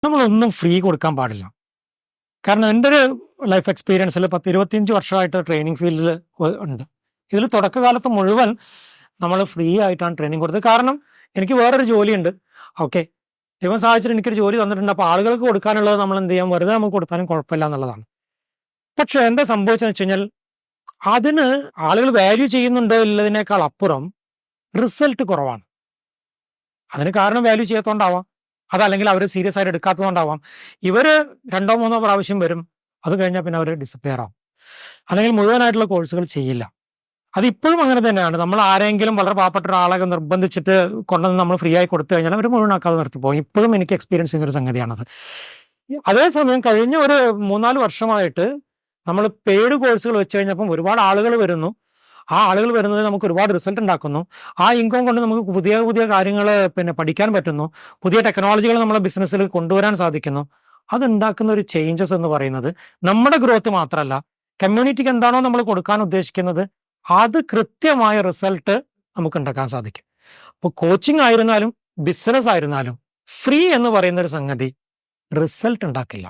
നമ്മളൊന്നും ഫ്രീ കൊടുക്കാൻ പാടില്ല. കാരണം എൻ്റെ ഒരു ലൈഫ് എക്സ്പീരിയൻസിൽ 25 വർഷമായിട്ട് ട്രെയിനിങ് ഫീൽഡിൽ ഉണ്ട്. ഇതിൽ തുടക്കകാലത്ത് മുഴുവൻ നമ്മൾ ഫ്രീ ആയിട്ടാണ് ട്രെയിനിങ് കൊടുത്തത്. കാരണം എനിക്ക് വേറൊരു ജോലിയുണ്ട്. ഓക്കെ, ദൈവം സഹായിച്ചിട്ട് എനിക്കൊരു ജോലി തന്നിട്ടുണ്ട്. അപ്പോൾ ആളുകൾക്ക് കൊടുക്കാനുള്ളത് നമ്മൾ എന്ത് ചെയ്യാം, വെറുതെ നമുക്ക് കൊടുത്താലും കുഴപ്പമില്ല എന്നുള്ളതാണ്. പക്ഷെ എന്താ സംഭവിച്ചതെന്ന് വെച്ച് കഴിഞ്ഞാൽ അതിന് ആളുകൾ വാല്യൂ ചെയ്യുന്നുണ്ടോ ഇല്ലതിനേക്കാൾ അപ്പുറം റിസൾട്ട് കുറവാണ്. അതിന് കാരണം വാല്യൂ ചെയ്യാത്തതുകൊണ്ടാവാം, അതല്ലെങ്കിൽ അവർ സീരിയസ് ആയിട്ട് എടുക്കാത്തതുകൊണ്ടാവാം. ഇവർ 2-3 പ്രാവശ്യം വരും, അത് കഴിഞ്ഞാൽ പിന്നെ അവർ ഡിസപ്പിയർ ആവും, അല്ലെങ്കിൽ മുഴുവനായിട്ടുള്ള കോഴ്സുകൾ ചെയ്യില്ല. അതിപ്പോഴും അങ്ങനെ തന്നെയാണ്. നമ്മൾ ആരെങ്കിലും വളരെ പാവപ്പെട്ട ഒരാളെ നിർബന്ധിച്ചിട്ട് കൊണ്ടുവന്ന് നമ്മൾ ഫ്രീ ആയി കൊടുത്തു കഴിഞ്ഞാൽ അവർ മുഴുവനാക്കാതെ നിർത്തിപ്പോകും. ഇപ്പോഴും എനിക്ക് എക്സ്പീരിയൻസ് ചെയ്യുന്നൊരു സംഗതിയാണത്. അതേസമയം കഴിഞ്ഞ ഒരു 3-4 വർഷമായിട്ട് നമ്മൾ പെയ്ഡ് കോഴ്സുകൾ വെച്ച് കഴിഞ്ഞപ്പം ഒരുപാട് ആളുകൾ വരുന്നു. ആ ആളുകൾ വരുന്നത് നമുക്ക് ഒരുപാട് റിസൾട്ട് ഉണ്ടാക്കുന്നു. ആ ഇൻകം കൊണ്ട് നമുക്ക് പുതിയ പുതിയ കാര്യങ്ങൾ പഠിക്കാൻ പറ്റുന്നു. പുതിയ ടെക്നോളജികൾ നമ്മളെ ബിസിനസ്സിൽ കൊണ്ടുവരാൻ സാധിക്കുന്നു. അതുണ്ടാക്കുന്ന ഒരു ചേഞ്ചസ് എന്ന് പറയുന്നത് നമ്മുടെ ഗ്രോത്ത് മാത്രമല്ല, കമ്മ്യൂണിറ്റിക്ക് എന്താണോ നമ്മൾ കൊടുക്കാൻ ഉദ്ദേശിക്കുന്നത് അത് കൃത്യമായ റിസൾട്ട് നമുക്ക് ഉണ്ടാക്കാൻ സാധിക്കും. അപ്പോൾ കോച്ചിങ് ആയിരുന്നാലും ബിസിനസ് ആയിരുന്നാലും ഫ്രീ എന്ന് പറയുന്ന ഒരു സംഗതി റിസൾട്ട് ഉണ്ടാക്കില്ല.